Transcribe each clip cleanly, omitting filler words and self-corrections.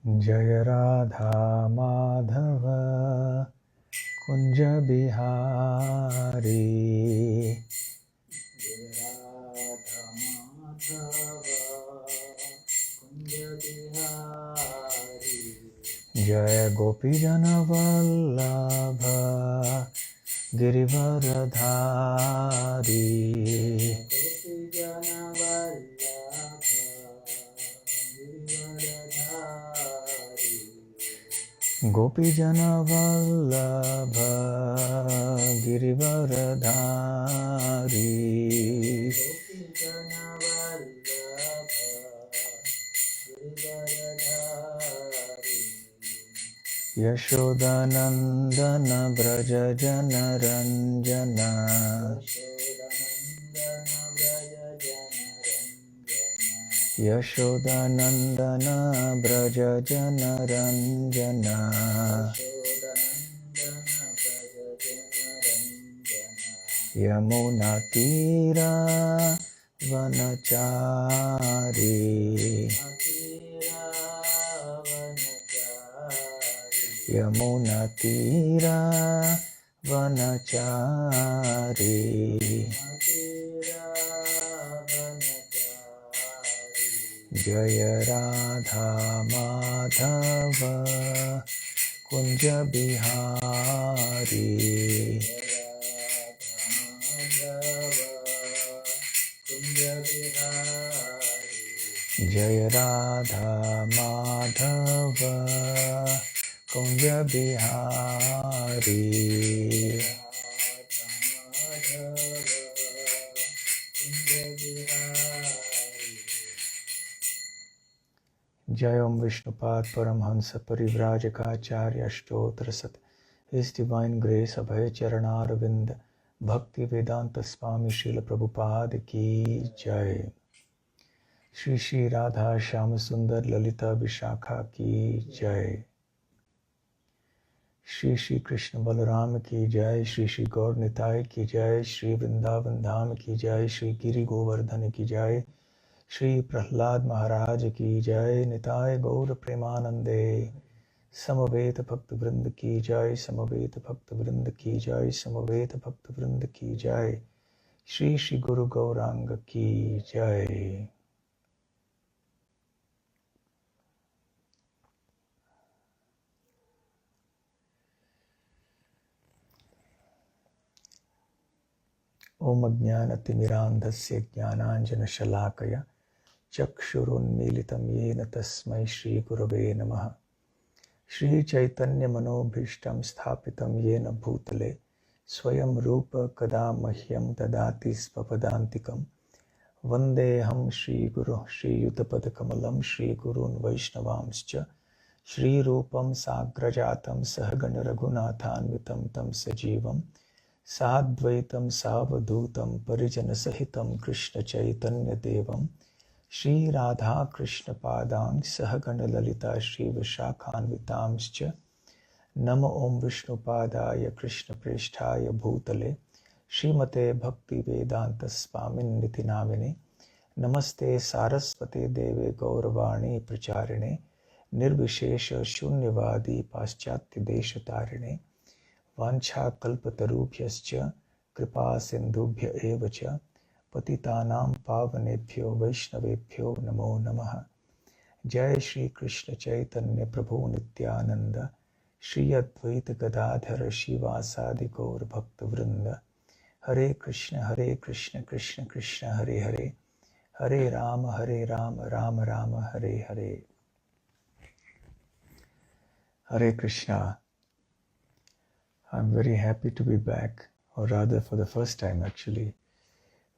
जय राधा माधव कुंज बिहारी। जय राधा माधव कुंज बिहारी। जय गोपी जन वल्लभ गिरिवरधारी। गोपी जन वल्लभ गिरिवरधारी। गोपी जन वल्लभ गिरिवरधारी। गोपी जन वल्लभ गिरिवरधारी। यशोदानंदन व्रज जन रंजन। यशोदानंदन व्रज जन रंजन। यमुना तीरा वनचारी। यमुना तीरा वनचारी। जय राधा माधव कुंज बिहारी। जय राधा माधव कुंज बिहारी। जय ओम विष्णुपाद परमहंस परिव्राजकाचार्य अष्टोत्र सत। His Divine Grace अभय चरणारविंद भक्ति वेदांत स्वामी श्रील प्रभुपाद की जय। श्री श्री राधा श्याम सुंदर ललिता विशाखा की जय। श्री श्री कृष्ण बलराम की जय। श्री श्री गौर निताय की जय। श्री वृंदावन धाम की जय। श्री गिरि गोवर्धन की जय। श्री प्रहलाद महाराज की जय। निताय गौर प्रेमानंदे। समवेत भक्त वृंद की जय। समवेत भक्त वृंद की जय। समवेत भक्त वृंद की जय। श्री श्री गुरु गौरांग की जय। ओम अज्ञानतिमिरान्धस्य ज्ञानाञ्जनशलाकया चक्षुरुन्मीलितं येन तस्मै श्रीगुरवे नमः। श्रीचैतन्यमनोभीष्टं स्थापितं येन भूतले स्वयं रूप कदा मह्यं ददाति स्वपदान्तिकं। वन्देऽहं श्रीगुरुः श्रीयुतपदकमलं श्रीगुरून् वैष्णवांश्च। श्रीरूपं साग्रजातं सहगण रघुनाथान्वितं तं सजीवं साद्वैतं सावधूतं परिजनसहितं कृष्णचैतन्यदेवं श्रीराधाकृष्णपादां सहगण ललिता श्रीविशाखान्वितांश्च। नमो ओं विष्णुपादाय कृष्णप्रेष्ठाय भूतले श्रीमते भक्तिवेदान्तस्वामिन्निति नामिने। नमस्ते सारस्वते देवे गौरवाणी प्रचारिणे निर्विशेष शून्यवादी पाश्चात्यदेशतारिणे। वाञ्छाकल्पतरुभ्यश्च कृपा सिन्धुभ्य एव च पतितानां पावनेभ्यो वैष्णवेभ्यो नमो नमः। जय श्री कृष्ण चैतन्य प्रभु नित्यानंद श्री अद्वैत गदाधर शिवासादि गौर भक्तवृंद। हरे कृष्ण कृष्ण कृष्ण हरे हरे। हरे Ram Ram Ram Hare Hare. Hare Krishna. I'm very happy to be back, or rather for the first time actually,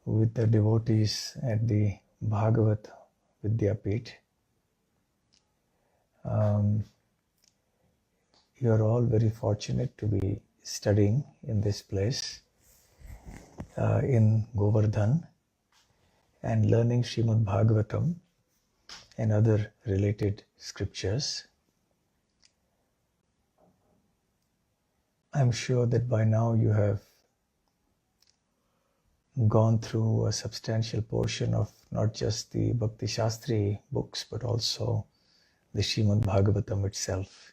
with the devotees at the Bhagavat Vidyapith. You're all very fortunate to be studying in this place, in Govardhan, and learning Srimad Bhagavatam and other related scriptures. I'm sure that by now you have gone through a substantial portion of not just the Bhakti Shastri books, but also the Srimad Bhagavatam itself.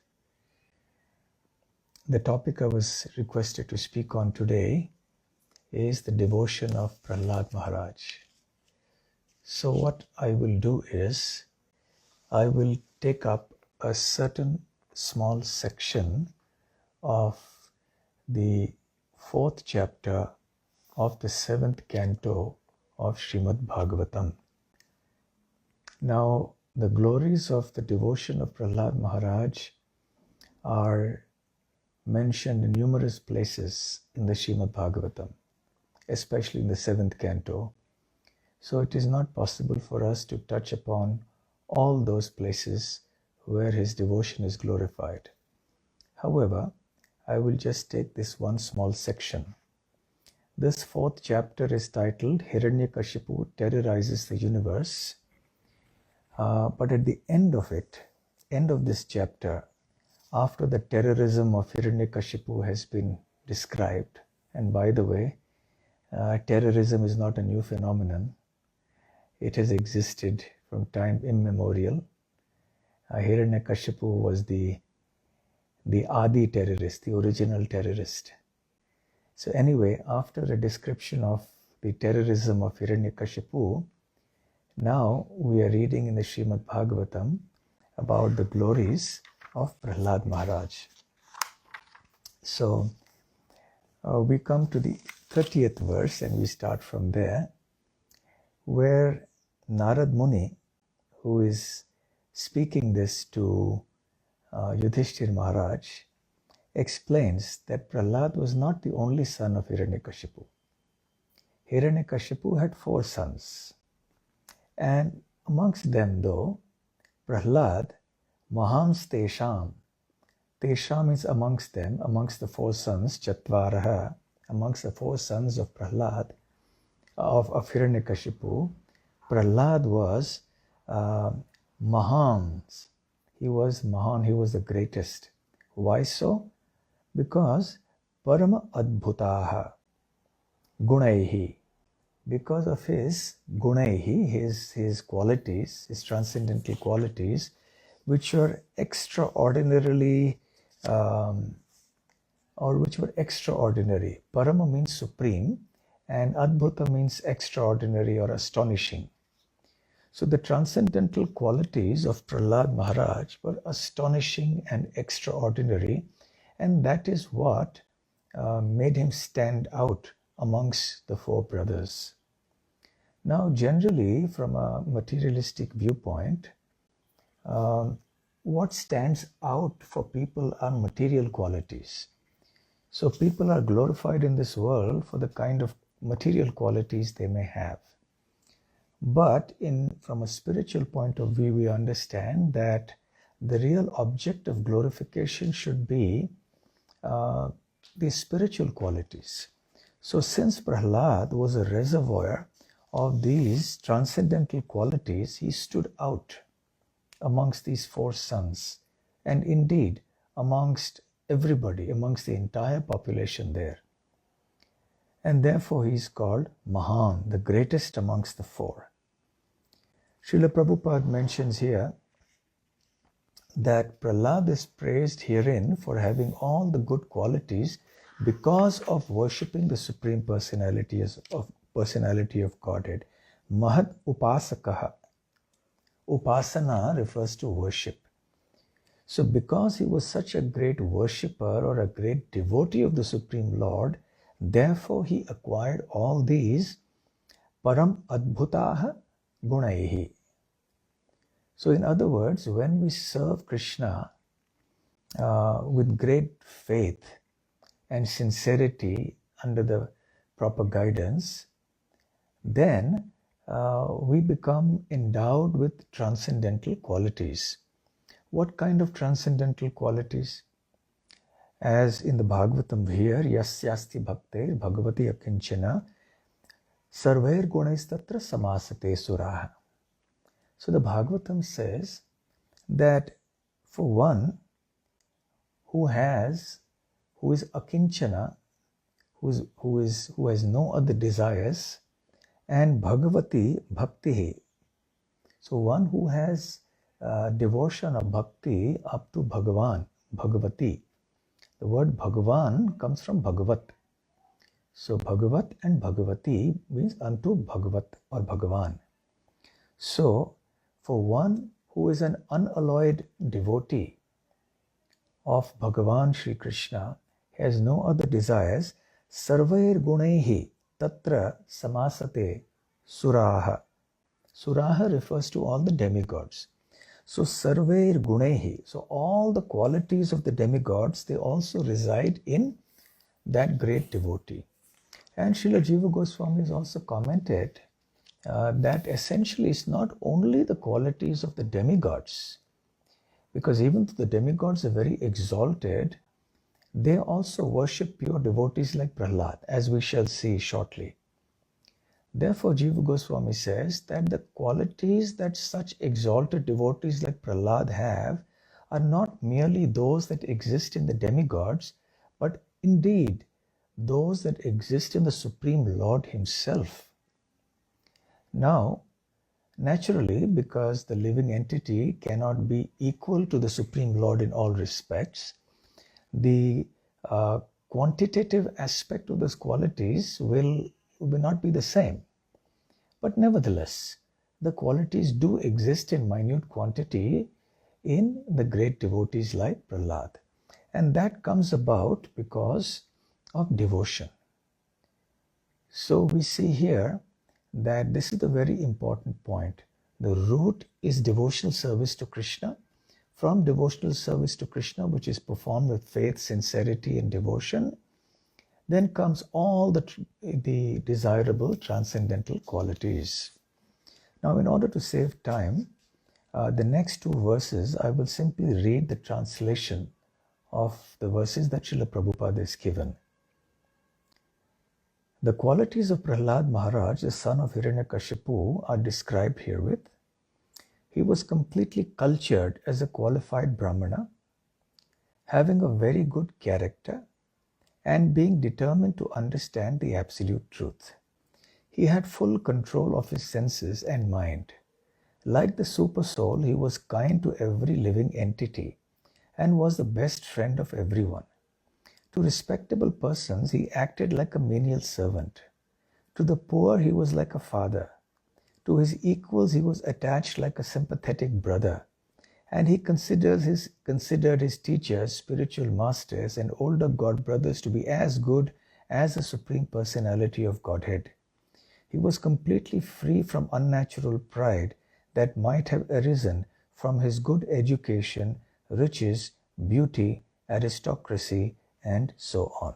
The topic I was requested to speak on today is the devotion of Prahlad Maharaj. So what I will do is, I will take up a certain small section of the 4th chapter of the 7th canto of Srimad Bhagavatam. Now, the glories of the devotion of Prahlad Maharaj are mentioned in numerous places in the Srimad Bhagavatam, especially in the 7th canto. So it is not possible for us to touch upon all those places where his devotion is glorified. However, I will just take this one small section. This 4th chapter is titled Hiranyakashipu Terrorizes the Universe. But at the end of this chapter, after the terrorism of Hiranyakashipu has been described, and by the way, terrorism is not a new phenomenon. It has existed from time immemorial. Hiranyakashipu was the Adi terrorist, the original terrorist. So anyway, after a description of the terrorism of Hiranyakashipu, now we are reading in the Srimad Bhagavatam about the glories of Prahlad Maharaj. So we come to the 30th verse and we start from there, where Narad Muni, who is speaking this to Yudhishthir Maharaj, explains that Prahlad was not the only son of Hiranyakashipu. Hiranyakashipu had 4 sons. And amongst them, though, Prahlad, Mahams Tesham, Tesham means amongst them, amongst the 4 sons, Chatvaraha, amongst the 4 sons of Prahlad, of Hiranyakashipu, Prahlad was Mahans. He was Mahan, he was the greatest. Why so? Because Parama Adbhutaha, Gunaihi. Because of his Gunaihi, his qualities, his transcendental qualities, which were extraordinarily, which were extraordinary. Parama means supreme, and Adbhuta means extraordinary or astonishing. So the transcendental qualities of Prahlad Maharaj were astonishing and extraordinary, and that is what made him stand out amongst the 4 brothers. Now, generally, from a materialistic viewpoint, what stands out for people are material qualities. So people are glorified in this world for the kind of material qualities they may have. But from a spiritual point of view, we understand that the real object of glorification should be the spiritual qualities. So since Prahlad was a reservoir of these transcendental qualities, he stood out amongst these 4 sons, and indeed amongst everybody, amongst the entire population there. And therefore he is called Mahan, the greatest amongst the 4. Srila Prabhupada mentions here that Prahlad is praised herein for having all the good qualities because of worshipping the Supreme Personality of Godhead. Mahad Upasakaha. Upasana refers to worship. So because he was such a great worshipper or a great devotee of the Supreme Lord, therefore he acquired all these Param Adbhutaha Gunaihi. So in other words, when we serve Krishna with great faith and sincerity under the proper guidance, then we become endowed with transcendental qualities. What kind of transcendental qualities? As in the Bhagavatam here, Yasyasti Bhakter Bhagavati Akinchana Sarvair Gunaistatra Samasate Suraha. So the Bhagavatam says that for one who is akinchana, who has no other desires, and Bhagavati Bhakti, so one who has devotion or bhakti up to Bhagavan, Bhagavati. The word Bhagavan comes from Bhagavat. So Bhagavat and Bhagavati means unto Bhagavat or Bhagavan. So for one who is an unalloyed devotee of Bhagavan Sri Krishna, has no other desires, sarvair gunaihi tatra samasate suraha. Suraha refers to all the demigods. So sarvair gunaihi, so all the qualities of the demigods, they also reside in that great devotee. And Srila Jiva Goswami has also commented that essentially it's not only the qualities of the demigods, because even though the demigods are very exalted, they also worship pure devotees like Prahlad, as we shall see shortly. Therefore, Jiva Goswami says that the qualities that such exalted devotees like Prahlad have are not merely those that exist in the demigods, but indeed those that exist in the Supreme Lord Himself. Now, naturally, because the living entity cannot be equal to the Supreme Lord in all respects, the quantitative aspect of those qualities will not be the same. But nevertheless, the qualities do exist in minute quantity in the great devotees like Prahlad. And that comes about because of devotion. So we see here that this is the very important point. The root is devotional service to Krishna. From devotional service to Krishna, which is performed with faith, sincerity, and devotion, then comes all the desirable transcendental qualities. Now, in order to save time, the next two verses, I will simply read the translation of the verses that Srila Prabhupada has given. The qualities of Prahlad Maharaj, the son of Hiranyakashipu, are described herewith. He was completely cultured as a qualified Brahmana, having a very good character and being determined to understand the absolute truth. He had full control of his senses and mind. Like the super soul, he was kind to every living entity and was the best friend of everyone. To respectable persons, he acted like a menial servant. To the poor, he was like a father. To his equals, he was attached like a sympathetic brother. And he considered his teachers, spiritual masters, and older god brothers to be as good as the Supreme Personality of Godhead. He was completely free from unnatural pride that might have arisen from his good education, riches, beauty, aristocracy, and so on.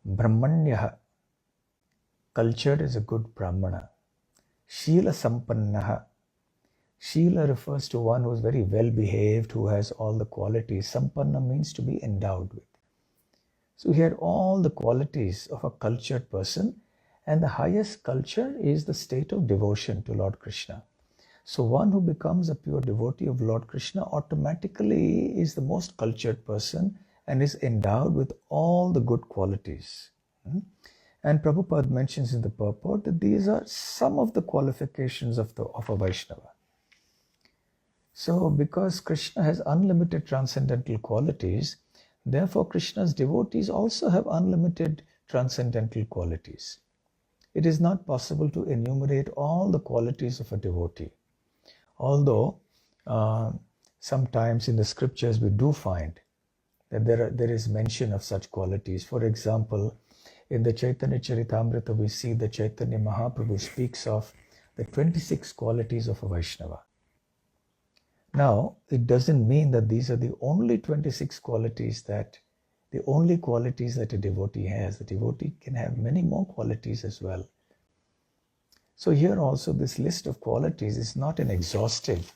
Brahmanyaha, cultured as a good Brahmana. Shila Sampannaha. Shila refers to one who is very well behaved, who has all the qualities. Sampanna means to be endowed with. So he had all the qualities of a cultured person, and the highest culture is the state of devotion to Lord Krishna. So one who becomes a pure devotee of Lord Krishna automatically is the most cultured person and is endowed with all the good qualities. And Prabhupada mentions in the purport that these are some of the qualifications of a Vaishnava. So because Krishna has unlimited transcendental qualities, therefore Krishna's devotees also have unlimited transcendental qualities. It is not possible to enumerate all the qualities of a devotee. Although sometimes in the scriptures we do find that there is mention of such qualities. For example, in the Chaitanya Charitamrita, we see that Chaitanya Mahaprabhu speaks of the 26 qualities of a Vaishnava. Now, it doesn't mean that these are the only 26 qualities that a devotee has. The devotee can have many more qualities as well. So here also this list of qualities is not an exhaustive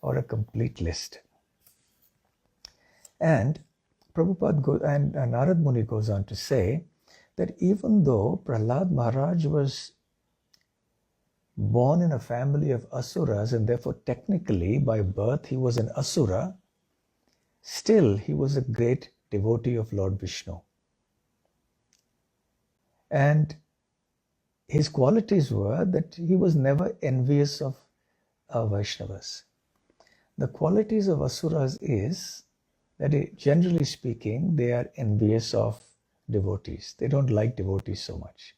or a complete list. And Prabhupada and Narad Muni goes on to say that even though Prahlad Maharaj was born in a family of asuras and therefore technically by birth he was an asura, still he was a great devotee of Lord Vishnu. And his qualities were that he was never envious of Vaishnavas. The qualities of asuras is that generally speaking, they are envious of devotees. They don't like devotees so much.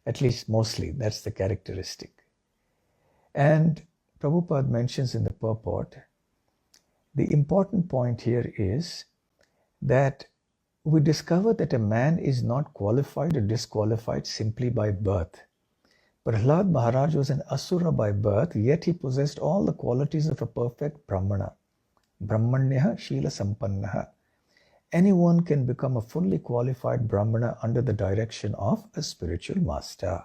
At least mostly, that's the characteristic. And Prabhupada mentions in the purport, the important point here is that we discover that a man is not qualified or disqualified simply by birth. Prahlad Maharaj was an asura by birth, yet he possessed all the qualities of a perfect Brahmana. Brahmanyaha Shila Sampannaha. Anyone can become a fully qualified Brahmana under the direction of a spiritual master.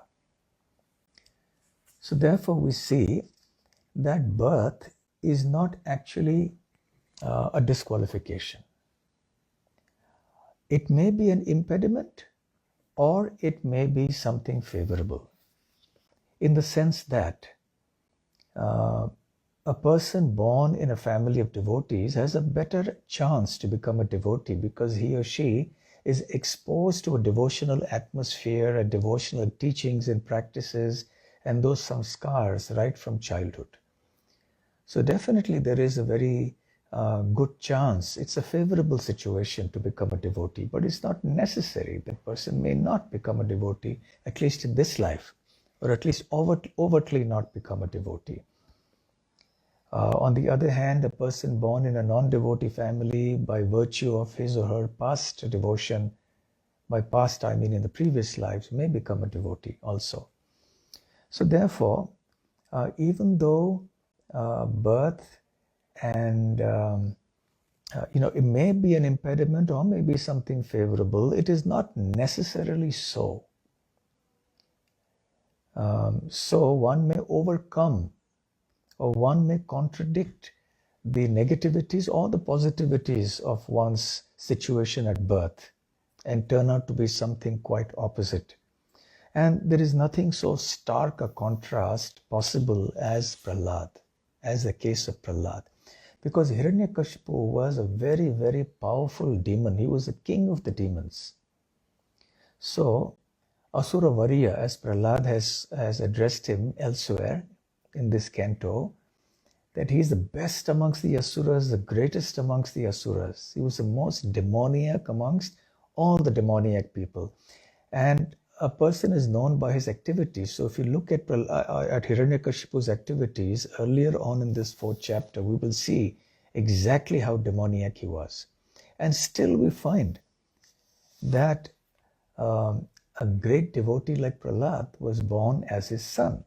So therefore we see that birth is not actually a disqualification. It may be an impediment or it may be something favorable, in the sense that a person born in a family of devotees has a better chance to become a devotee because he or she is exposed to a devotional atmosphere and devotional teachings and practices and those samskars right from childhood. So definitely there is a very good chance. It's a favorable situation to become a devotee, but it's not necessary. The person may not become a devotee, at least in this life, or at least overtly not become a devotee. On the other hand, a person born in a non-devotee family by virtue of his or her past devotion, by past I mean in the previous lives, may become a devotee also. So therefore, even though birth and it may be an impediment or maybe something favorable, it is not necessarily so. So one may overcome or one may contradict the negativities or the positivities of one's situation at birth and turn out to be something quite opposite. And there is nothing so stark a contrast possible as Prahlad, as the case of Prahlad. Because Hiranyakashipu was a very, very powerful demon. He was the king of the demons. So, Asura Varya, as Prahlad has addressed him elsewhere in this canto, that he is the best amongst the Asuras, the greatest amongst the Asuras. He was the most demoniac amongst all the demoniac people. And a person is known by his activities. So if you look at Hiranyakashipu's activities earlier on in this 4th chapter, we will see exactly how demoniac he was. And still we find that a great devotee like Prahlad was born as his son.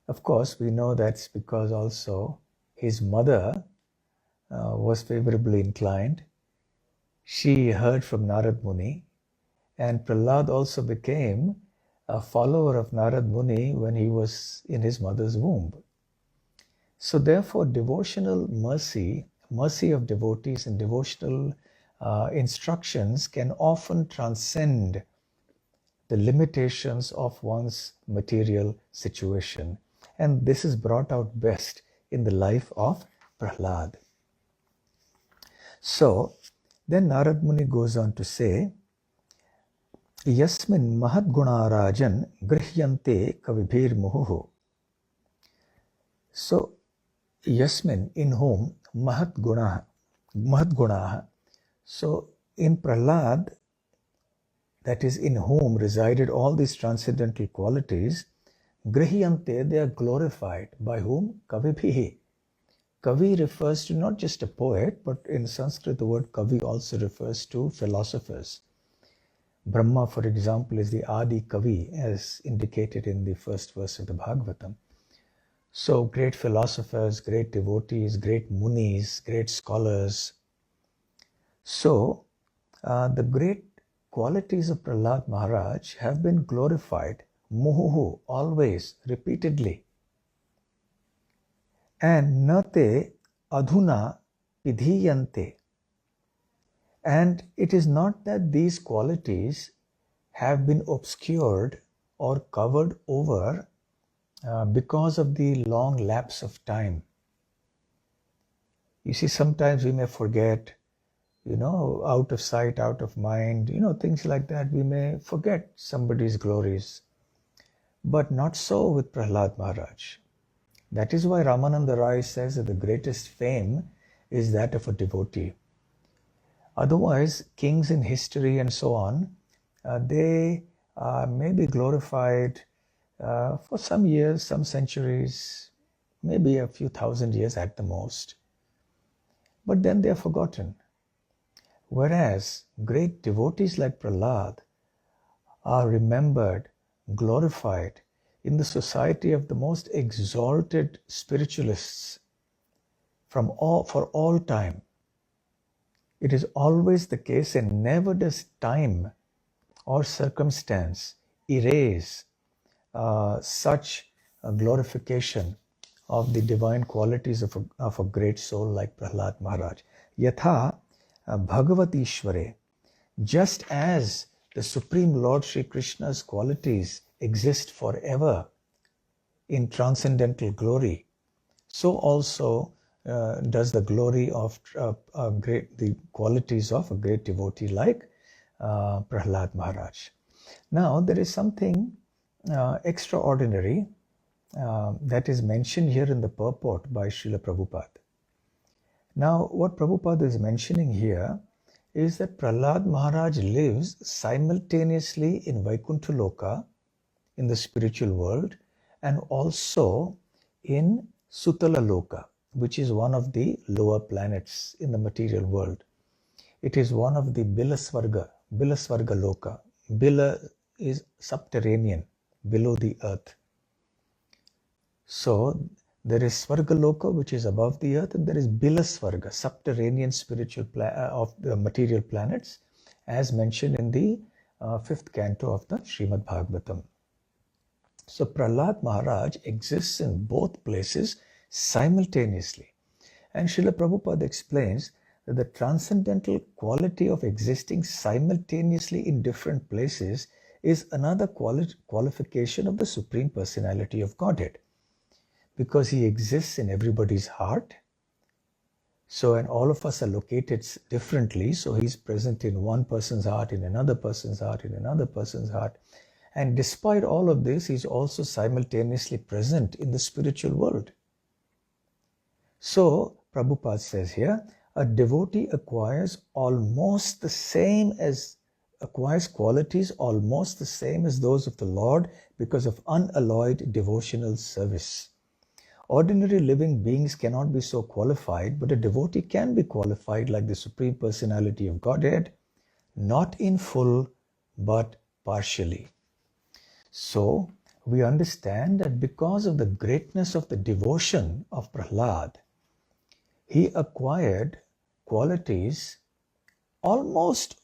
Of course, we know that's because also his mother was favorably inclined. She heard from Narad Muni, and Prahlad also became a follower of Narad Muni when he was in his mother's womb. So therefore, devotional mercy of devotees and devotional instructions can often transcend the limitations of one's material situation. And this is brought out best in the life of Prahlad. So, then Narad Muni goes on to say, Yasmin Mahad Guna Rajan Grihyante Kavibhir Muhuhu. So, Yasmin, in whom Mahad Guna. So, in Prahlad, that is in whom resided all these transcendental qualities, Grihyante, they are glorified. By whom? Kavibhihi. Kavi refers to not just a poet, but in Sanskrit the word Kavi also refers to philosophers. Brahma, for example, is the Adi Kavi, as indicated in the first verse of the Bhagavatam. So great philosophers, great devotees, great munis, great scholars. So the great qualities of Prahlad Maharaj have been glorified, muhuhu, always, repeatedly. And nate adhuna pidhiyante. And it is not that these qualities have been obscured or covered over because of the long lapse of time. You see, sometimes we may forget, out of sight, out of mind, things like that. We may forget somebody's glories. But not so with Prahlad Maharaj. That is why Ramananda Rai says that the greatest fame is that of a devotee. Otherwise, kings in history and so on, they may be glorified for some years, some centuries, maybe a few thousand years at the most. But then they are forgotten. Whereas great devotees like Prahlad are remembered, glorified in the society of the most exalted spiritualists for all time. It is always the case, and never does time or circumstance erase such a glorification of the divine qualities of a great soul like Prahlad Maharaj. Yatha Bhagavatishvare, just as the Supreme Lord Sri Krishna's qualities exist forever in transcendental glory, so also does the glory of the qualities of a great devotee like Prahlad Maharaj. Now, there is something extraordinary that is mentioned here in the purport by Srila Prabhupada. Now, what Prabhupada is mentioning here is that Prahlad Maharaj lives simultaneously in Vaikuntha Loka, in the spiritual world, and also in Sutala Loka, which is one of the lower planets in the material world. It is one of the Bilasvarga Loka. Bila is subterranean, below the earth. So there is Svarga Loka, which is above the earth, and there is Bilasvarga, subterranean spiritual of the material planets, as mentioned in the 5th canto of the Srimad Bhagavatam. So Prahlad Maharaj exists in both places simultaneously. And Srila Prabhupada explains that the transcendental quality of existing simultaneously in different places is another qualification of the Supreme Personality of Godhead, because he exists in everybody's heart. So, and all of us are located differently. So he's present in one person's heart, in another person's heart, in another person's heart. And despite all of this, he's also simultaneously present in the spiritual world. So, Prabhupada says here, a devotee acquires qualities almost the same as those of the Lord because of unalloyed devotional service. Ordinary living beings cannot be so qualified, but a devotee can be qualified like the Supreme Personality of Godhead, not in full, but partially. So, we understand that because of the greatness of the devotion of Prahlad, he acquired qualities almost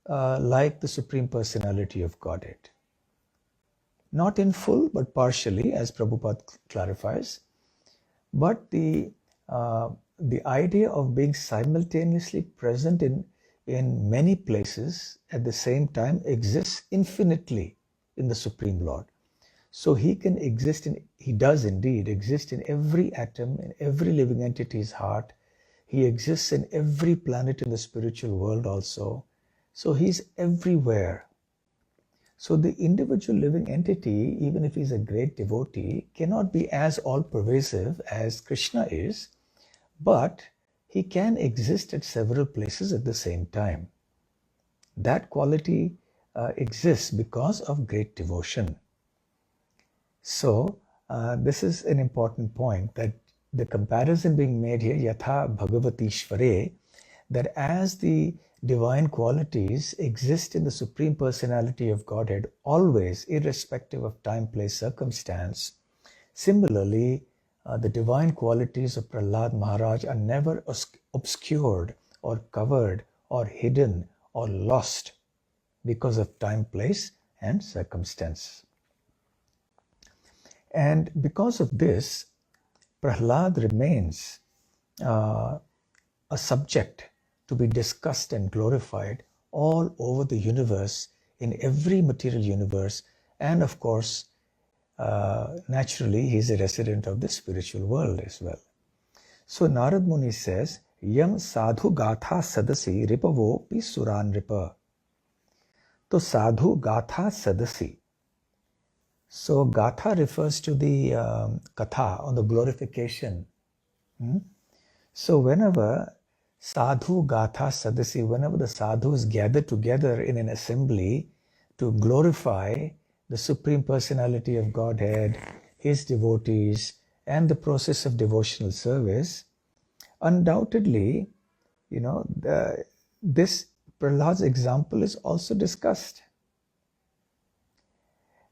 like the Supreme Personality of Godhead. Not in full, but partially, as Prabhupada clarifies. But the idea of being simultaneously present in many places at the same time exists infinitely in the Supreme Lord. So he does indeed exist in every atom, in every living entity's heart. He exists in every planet in the spiritual world also. So he's everywhere. So the individual living entity, even if he's a great devotee, cannot be as all-pervasive as Krishna is, but he can exist at several places at the same time. That quality exists because of great devotion. So this is an important point, that the comparison being made here, Yatha Bhagavatishvare, that as the divine qualities exist in the Supreme Personality of Godhead always, irrespective of time, place, circumstance, similarly, the divine qualities of Prahlad Maharaj are never obscured or covered or hidden or lost because of time, place, and circumstance. And because of this, Prahlad remains a subject to be discussed and glorified all over the universe, in every material universe, and of course, naturally, he is a resident of the spiritual world as well. So Narad Muni says, Yam sadhu gatha sadasi ripavo pi suran ripa. So sadhu gatha sadasi. So Gatha refers to the Katha, on the glorification. So whenever Sadhu Gatha Sadasi, whenever the sadhus gather together in an assembly to glorify the Supreme Personality of Godhead, His devotees, and the process of devotional service, undoubtedly, this Prahlad's example is also discussed.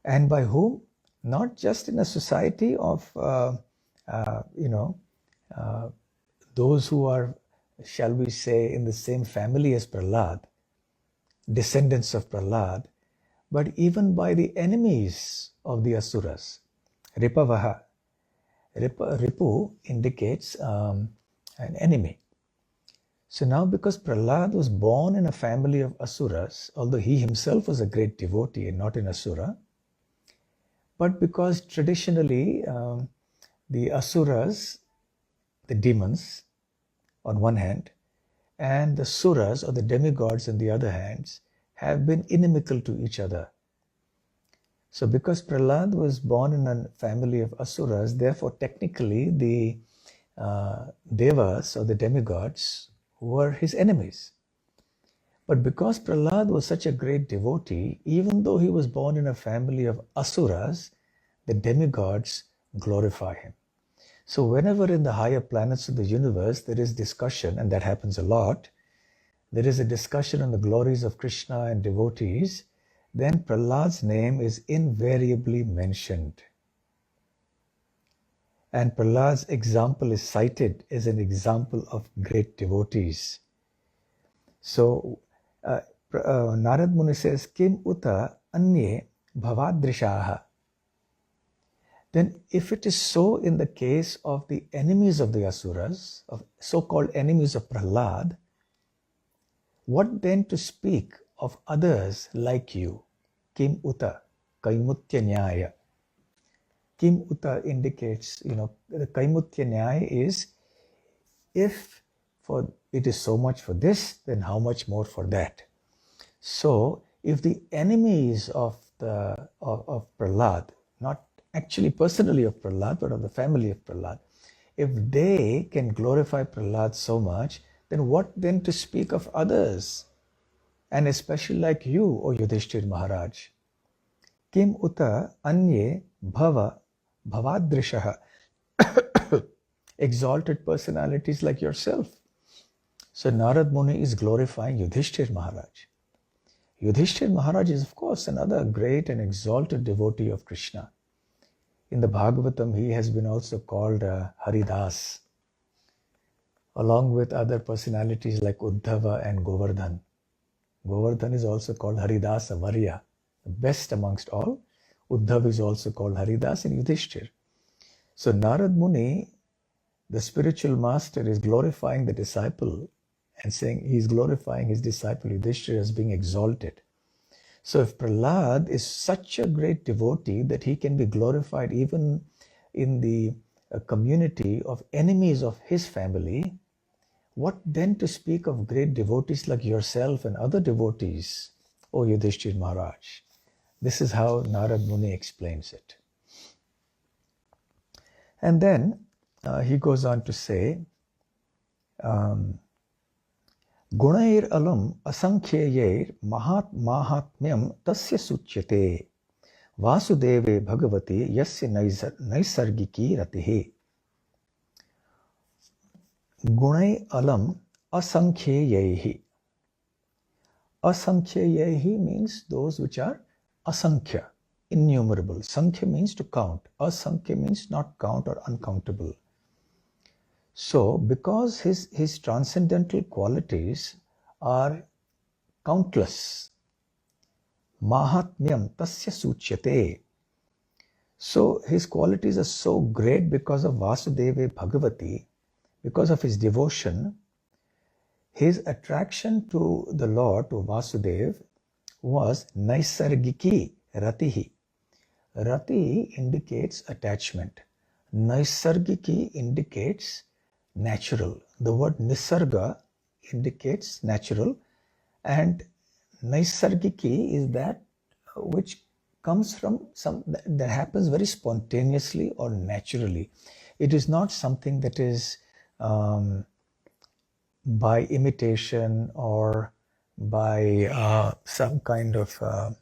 And by whom? Not just in a society of, those who are, shall we say, in the same family as Prahlad, descendants of Prahlad, but even by the enemies of the Asuras. Ripavaha. Ripu indicates an enemy. So now, because Prahlad was born in a family of Asuras, although he himself was a great devotee and not an Asura, but because traditionally the Asuras, the demons on one hand, and the Suras or the demigods on the other hand, have been inimical to each other. So because Prahlad was born in a family of Asuras, therefore technically the Devas or the demigods were his enemies. But because Prahlad was such a great devotee, even though he was born in a family of Asuras, the demigods glorify him. So whenever in the higher planets of the universe there is discussion, and that happens a lot, there is a discussion on the glories of Krishna and devotees, then Prahlad's name is invariably mentioned. And Prahlad's example is cited as an example of great devotees. So Narad Muni says, Kim uta anye bhavadrishaha. Then if it is so in the case of the enemies of the Asuras, of so-called enemies of Prahlad, what then to speak of others like you? Kim uta, kaimutya nyaya. Kim uta indicates, the kaimutya nyaya is, if for it is so much for this, then how much more for that? So if the enemies of Prahlad, not actually personally of Prahlad, but of the family of Prahlad, if they can glorify Prahlad so much, then what then to speak of others? And especially like you, O Yudhishthir Maharaj. Kim uta anye bhavadrishaha. Exalted personalities like yourself. So Narad Muni is glorifying Yudhishthir Maharaj. Yudhishthir Maharaj is of course another great and exalted devotee of Krishna. In the Bhagavatam, he has been also called Haridas, along with other personalities like Uddhava and Govardhan. Govardhan is also called Haridasa Varya, the best amongst all. Uddhava is also called Haridas and Yudhishthir. So Narad Muni, the spiritual master, is glorifying the disciple and saying he is glorifying his disciple Yudhishthir as being exalted. So if Prahlad is such a great devotee that he can be glorified even in the community of enemies of his family, what then to speak of great devotees like yourself and other devotees, O Yudhishthir Maharaj? This is how Narad Muni explains it. And then he goes on to say, Gunair alam asankhyayer mahatmyam tasya suchyate vasudeve bhagavati yasya naisargiki ratihe. Gunai alam asankhyayehi. Asankhyayehi means those which are asankhya, innumerable. Sankhya means to count. Asankhya means not count or uncountable. So, because his transcendental qualities are countless, mahatmyam tasya suchyate. So, his qualities are so great because of Vasudeva Bhagavati, because of his devotion. His attraction to the Lord, to Vasudev, was naisargiki, ratihi. Rati indicates attachment. Naisargiki indicates natural. The word nisarga indicates natural, and naisargiki is that which comes from that happens very spontaneously or naturally. It is not something that is by imitation or by some kind of,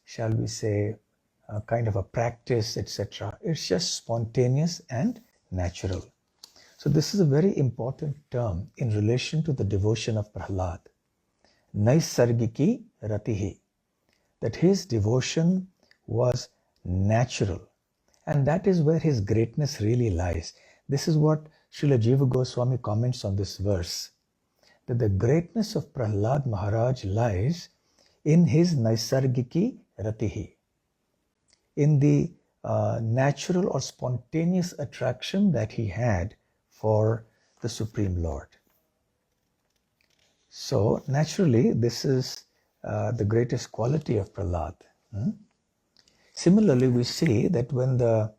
shall we say, kind of a practice, etc. It's just spontaneous and natural. So this is a very important term in relation to the devotion of Prahlad. Naisargiki ratihi, that his devotion was natural, and that is where his greatness really lies. This is what Srila Jiva Goswami comments on this verse, that the greatness of Prahlad Maharaj lies in his Naisargiki ratihi, in the natural or spontaneous attraction that he had for the Supreme Lord. So naturally, this is the greatest quality of Prahlad. Similarly, we see that when the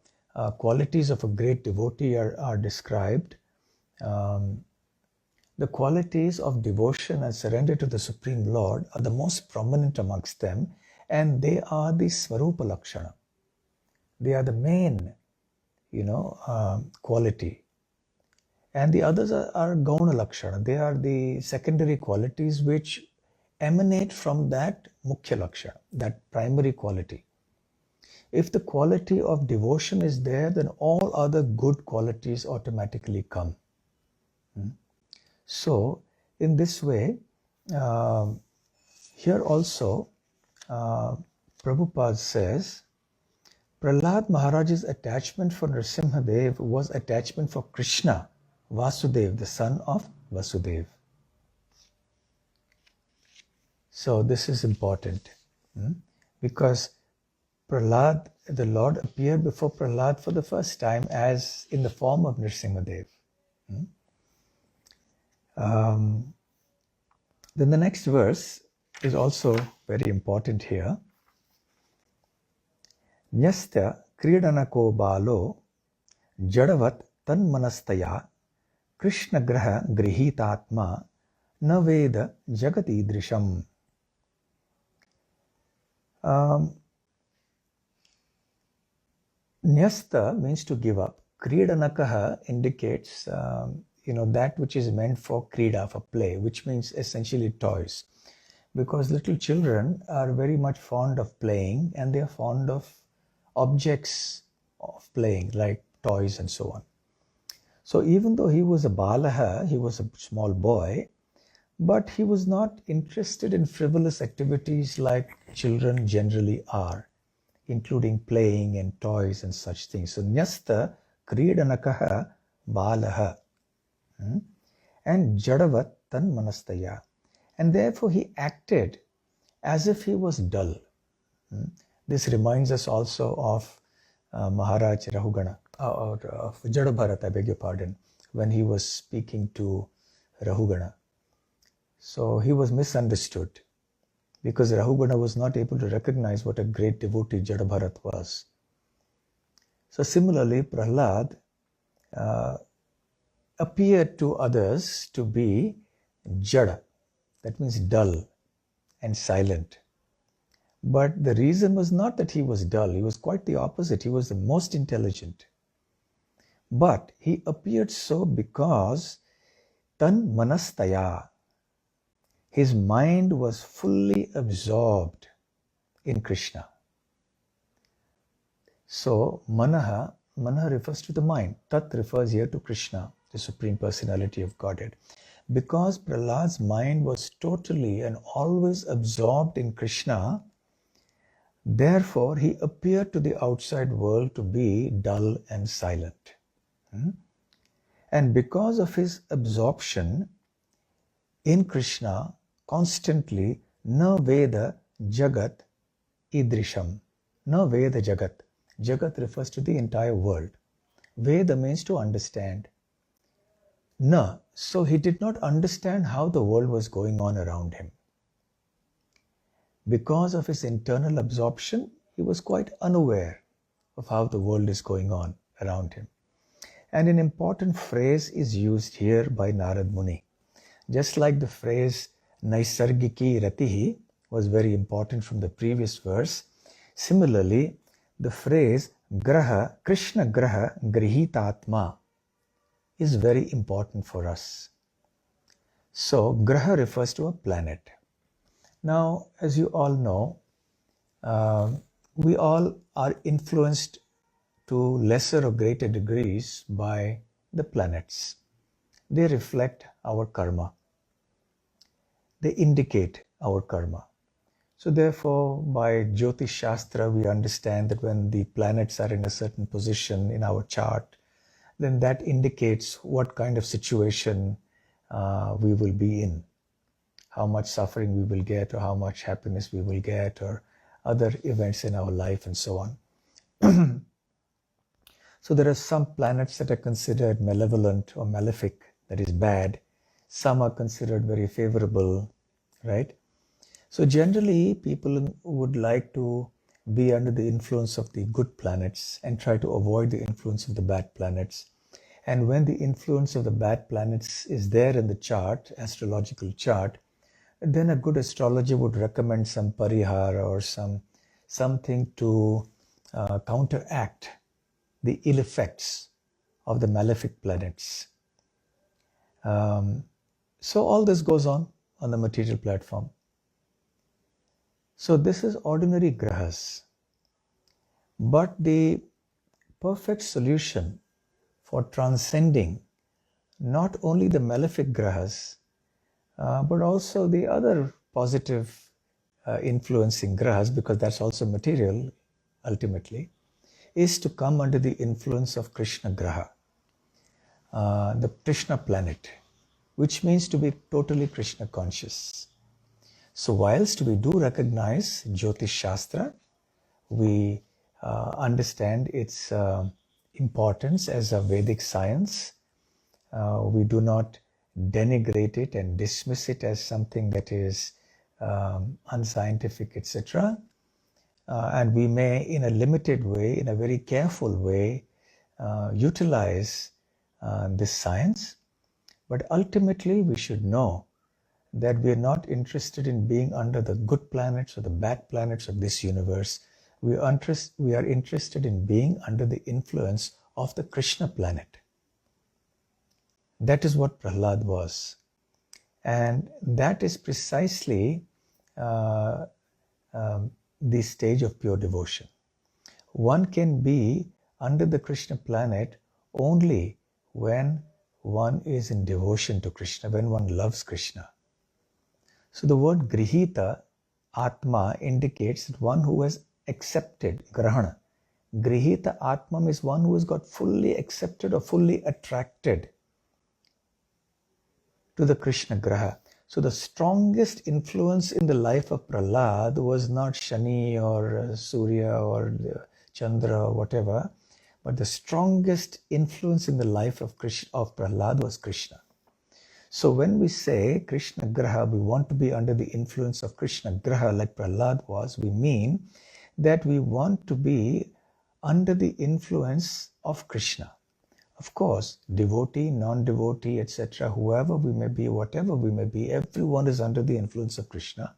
qualities of a great devotee are described, the qualities of devotion and surrender to the Supreme Lord are the most prominent amongst them, and they are the Svarupa Lakshana. They are the main, quality. And the others are Gauna Lakshana. They are the secondary qualities which emanate from that Mukhya Lakshana, that primary quality. If the quality of devotion is there, then all other good qualities automatically come. So, in this way, here also, Prabhupada says, Prahlad Maharaj's attachment for Nrsimhadev was attachment for Krishna, Vasudev, the son of Vasudev. So this is important because Prahlad, the Lord appeared before Prahlad for the first time as in the form of Nrsimhadev. Then the next verse is also very important here. Nyastya kridanako balo jadavat tanmanastaya Krishna graha grihitatma naveda jagati drisham. Nyasta means to give up. Kridanakaha indicates that which is meant for krida, for play, which means essentially toys. Because little children are very much fond of playing, and they are fond of objects of playing, like toys and so on. So even though he was a balaha, he was a small boy, but he was not interested in frivolous activities like children generally are, including playing and toys and such things. So nyasta kridanakaha balaha and jadavat tan manastaya. And therefore he acted as if he was dull. This reminds us also of Maharaj Rahugana, or of Jadabharat, I beg your pardon, when he was speaking to Rahugana. So he was misunderstood because Rahugana was not able to recognize what a great devotee Jadabharat was. So similarly, Prahlad appeared to others to be Jada, that means dull and silent. But the reason was not that he was dull, he was quite the opposite, he was the most intelligent. But he appeared so because tan manastaya, his mind was fully absorbed in Krishna. So manaha refers to the mind, tat refers here to Krishna, the Supreme Personality of Godhead. Because Prahlad's mind was totally and always absorbed in Krishna, therefore he appeared to the outside world to be dull and silent. And because of his absorption in Krishna constantly, na veda jagat idrisham. Na veda jagat. Jagat refers to the entire world. Veda means to understand. Na, so he did not understand how the world was going on around him. Because of his internal absorption, he was quite unaware of how the world is going on around him. And an important phrase is used here by Narad Muni. Just like the phrase Naisargiki Ratihi was very important from the previous verse, Similarly, the phrase Graha, Krishna Graha Grihitatma is very important for us. So, Graha refers to a planet. Now, as you all know, we all are influenced to lesser or greater degrees by the planets. They reflect our karma. They indicate our karma. So therefore, by Jyotish Shastra, we understand that when the planets are in a certain position in our chart, then that indicates what kind of situation we will be in, how much suffering we will get, or how much happiness we will get, or other events in our life, and so on. So there are some planets that are considered malevolent or malefic, that is bad. Some are considered very favorable, right? So generally, people would like to be under the influence of the good planets and try to avoid the influence of the bad planets. And when the influence of the bad planets is there in the chart, astrological chart, then a good astrologer would recommend some parihara or something to counteract the ill effects of the malefic planets. So all this goes on the material platform. So this is ordinary grahas. But the perfect solution for transcending not only the malefic grahas, but also the other positive influencing grahas, because that's also material ultimately, is to come under the influence of Krishna Graha, the Krishna planet, which means to be totally Krishna conscious. So whilst we do recognize Jyotish Shastra, we understand its importance as a Vedic science. We do not denigrate it and dismiss it as something that is unscientific, etc. And we may, in a limited way, in a very careful way, utilize this science. But ultimately, we should know that we are not interested in being under the good planets or the bad planets of this universe. We are interested in being under the influence of the Krishna planet. That is what Prahlad was. And that is precisely the stage of pure devotion. One can be under the Krishna planet only when one is in devotion to Krishna, when one loves Krishna. So the word Grihita, Atma, indicates that one who has accepted, Grahana. Grihita Atma is one who has got fully accepted or fully attracted to the Krishna Graha. So the strongest influence in the life of Prahlad was not Shani or Surya or Chandra or whatever, but the strongest influence in the life of Prahlad was Krishna. So when we say Krishna Graha, we want to be under the influence of Krishna Graha like Prahlad was, we mean that we want to be under the influence of Krishna. Of course, devotee, non-devotee, etc., whoever we may be, whatever we may be, everyone is under the influence of Krishna,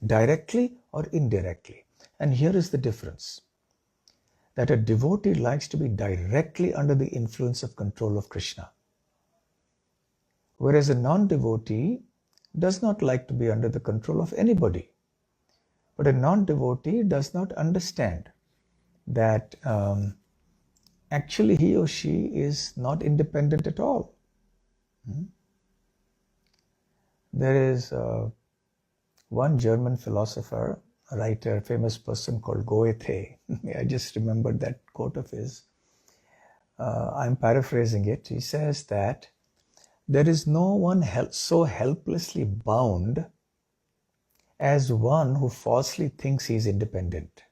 directly or indirectly. And here is the difference, that a devotee likes to be directly under the influence of control of Krishna, whereas a non-devotee does not like to be under the control of anybody. But a non-devotee does not understand that actually he or she is not independent at all. There is one German philosopher, writer, famous person called Goethe. I just remembered that quote of his. I'm paraphrasing it. He says that there is no one so helplessly bound as one who falsely thinks he is independent.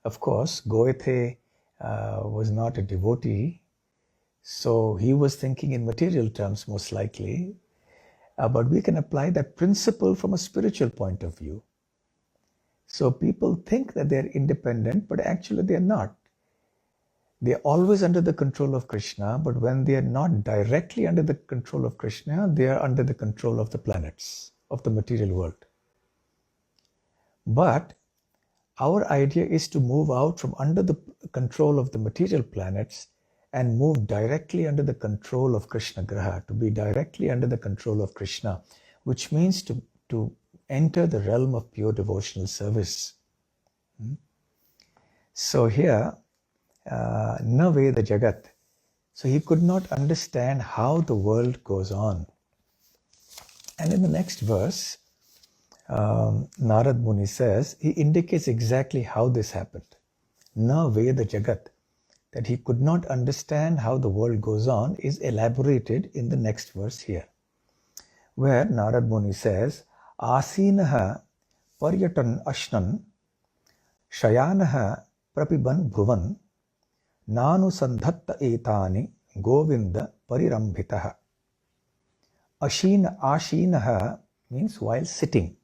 Of course, Goethe was not a devotee, so he was thinking in material terms most likely, but we can apply that principle from a spiritual point of view. So people think that they're independent, but actually they're not. They're always under the control of Krishna, but when they are not directly under the control of Krishna, they are under the control of the planets, of the material world. But Our idea is to move out from under the control of the material planets and move directly under the control of Krishna Graha, to be directly under the control of Krishna, which means to enter the realm of pure devotional service. So here, na veda jagat. So he could not understand how the world goes on. And in the next verse, Narad Muni says, he indicates exactly how this happened. Na veda jagat, that he could not understand how the world goes on, is elaborated in the next verse here, where Narad Muni says, Asinaha paryatan ashnan shayanaha prapiban bhuvan nanu sandhatta etani govinda parirambhitaha. Ashinaha means while sitting.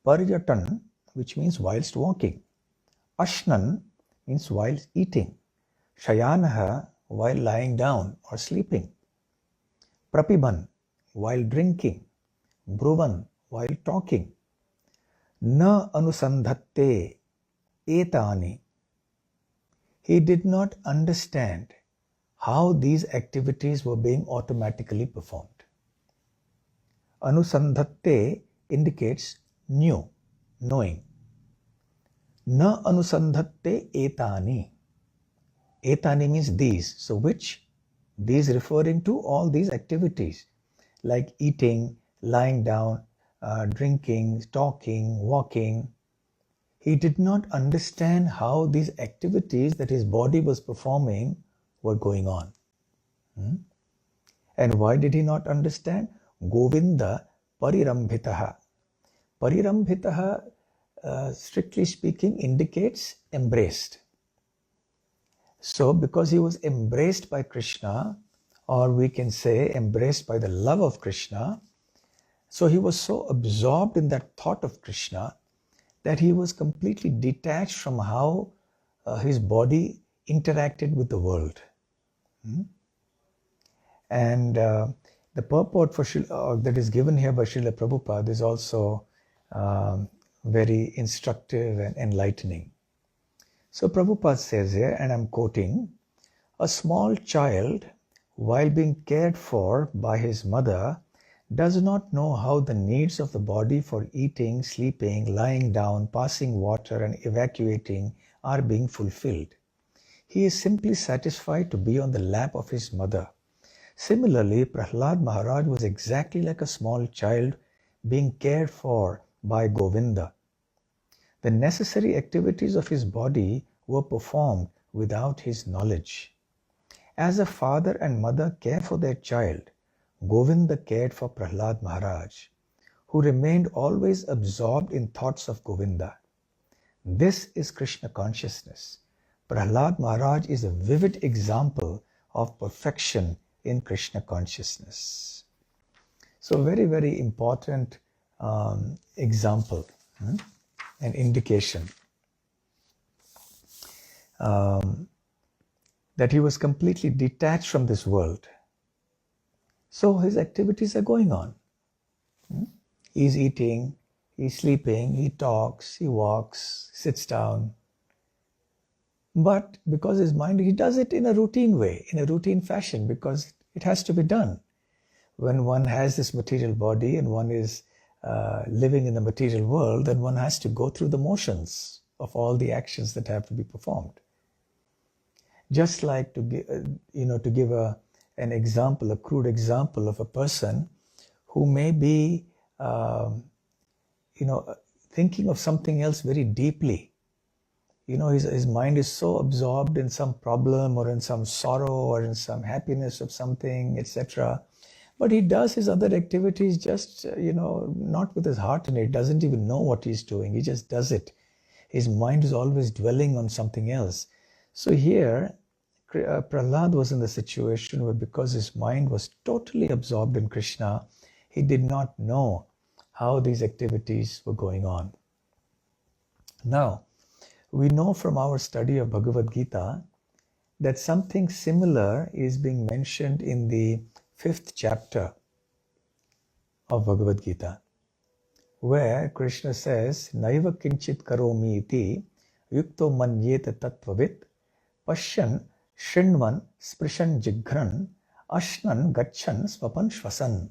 Paryatan, which means whilst walking. Ashnan means whilst eating. Shayanaha, while lying down or sleeping. Prapiban, while drinking. Bruvan, while talking. Na anusandhatte etani. He did not understand how these activities were being automatically performed. Anusandhatte indicates knew, knowing. Na anusandhatte etani. Etani means these. So which? These referring to all these activities like eating, lying down, drinking, talking, walking. He did not understand how these activities that his body was performing were going on. And why did he not understand? Govinda parirambhitaha. Parirambhitaha, strictly speaking, indicates embraced. So because he was embraced by Krishna, or we can say embraced by the love of Krishna, so he was so absorbed in that thought of Krishna that he was completely detached from how his body interacted with the world. And the purport for that is given here by Srila Prabhupada is also very instructive and enlightening. So Prabhupada says here, and I'm quoting, a small child, while being cared for by his mother, does not know how the needs of the body for eating, sleeping, lying down, passing water, and evacuating are being fulfilled. He is simply satisfied to be on the lap of his mother. Similarly, Prahlad Maharaj was exactly like a small child being cared for by Govinda. The necessary activities of his body were performed without his knowledge. As a father and mother care for their child, Govinda cared for Prahlad Maharaj, who remained always absorbed in thoughts of Govinda. This is Krishna consciousness. Prahlad Maharaj is a vivid example of perfection in Krishna consciousness. So very, very important example and indication that he was completely detached from this world. So his activities are going on. He's eating, he's sleeping, he talks, he walks, sits down. But because his mind, he does it in a routine way, in a routine fashion, because it has to be done. When one has this material body and one is living in the material world, then one has to go through the motions of all the actions that have to be performed. Just like to give an example, a crude example of a person who may be, thinking of something else very deeply. His mind is so absorbed in some problem or in some sorrow or in some happiness of something, etc. But he does his other activities just, not with his heart in it, doesn't even know what he's doing. He just does it. His mind is always dwelling on something else. So here, Prahlad was in the situation where because his mind was totally absorbed in Krishna, he did not know how these activities were going on. Now, we know from our study of Bhagavad Gita that something similar is being mentioned in the 5th chapter of Bhagavad Gita, where Krishna says, Naiva kinchit karomi iti yukto manyeta tattvavit, pashyan, shrinvan, sprishan jigran, ashnan, gachan, swapan, shvasan.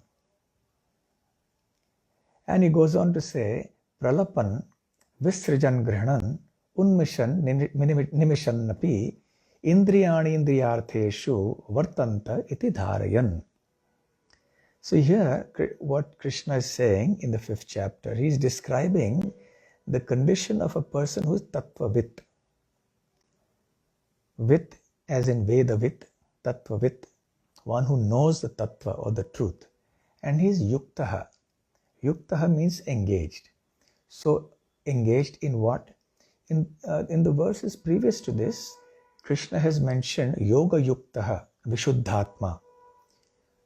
And he goes on to say, pralapan, visrijan grihanan, unmishan, nimishan napi, indriyani indriyartheshu, vartanta iti dharayan. So here, what Krishna is saying in the 5th chapter, he is describing the condition of a person who is tattvavit. Vit as in Vedavit, tattvavit, one who knows the tattva or the truth. And he is yuktaha. Yuktaha means engaged. So engaged in what? In the verses previous to this, Krishna has mentioned yoga yuktaha, vishuddhatma.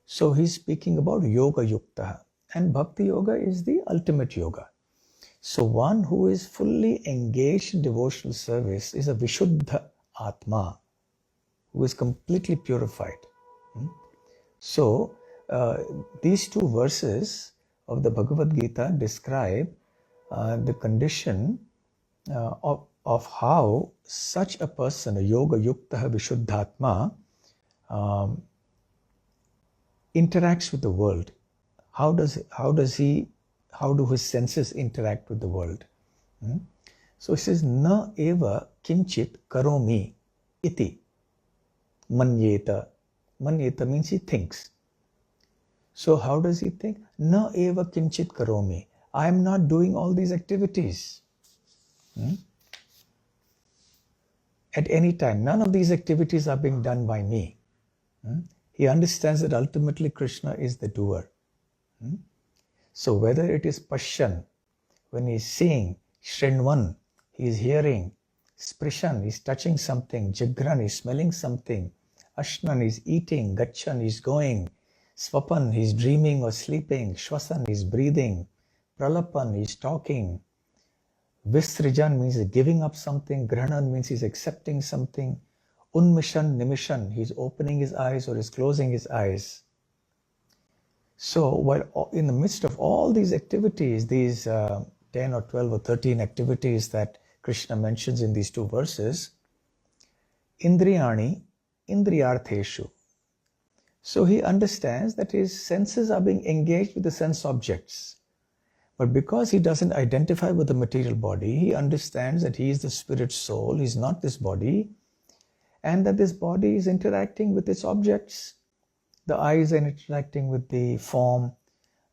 So he's speaking about yoga yuktaha, and bhakti yoga is the ultimate yoga. So one who is fully engaged in devotional service is a vishuddha atma, who is completely purified. So these two verses of the Bhagavad Gita describe the condition of how such a person, a yoga yuktaha vishuddhatma, interacts with the world. How do his senses interact with the world? So he says, na eva kinchit karomi iti manyeta. Manyeta means he thinks. So how does he think? Na eva kinchit karomi. I am not doing all these activities. At any time, none of these activities are being done by me. He understands that ultimately Krishna is the doer. So whether it is Pashyan, when he is seeing, Shrinvan, he is hearing, Sprishan, he is touching something, Jagran, he is smelling something, Ashnan, he is eating, Gachan, he is going, Swapan, he is dreaming or sleeping, Shwasan, he is breathing, Pralapan, he is talking, Visrijan means giving up something, Grahanan means he is accepting something, Unmishan, Nimishan, he is opening his eyes or is closing his eyes. So while in the midst of all these activities, these 10 or 12 or 13 activities that Krishna mentions in these two verses, Indriyani, Indriyartheshu. So he understands that his senses are being engaged with the sense objects. But because he doesn't identify with the material body, he understands that he is the spirit soul, he is not this body, and that this body is interacting with its objects. The eyes are interacting with the form,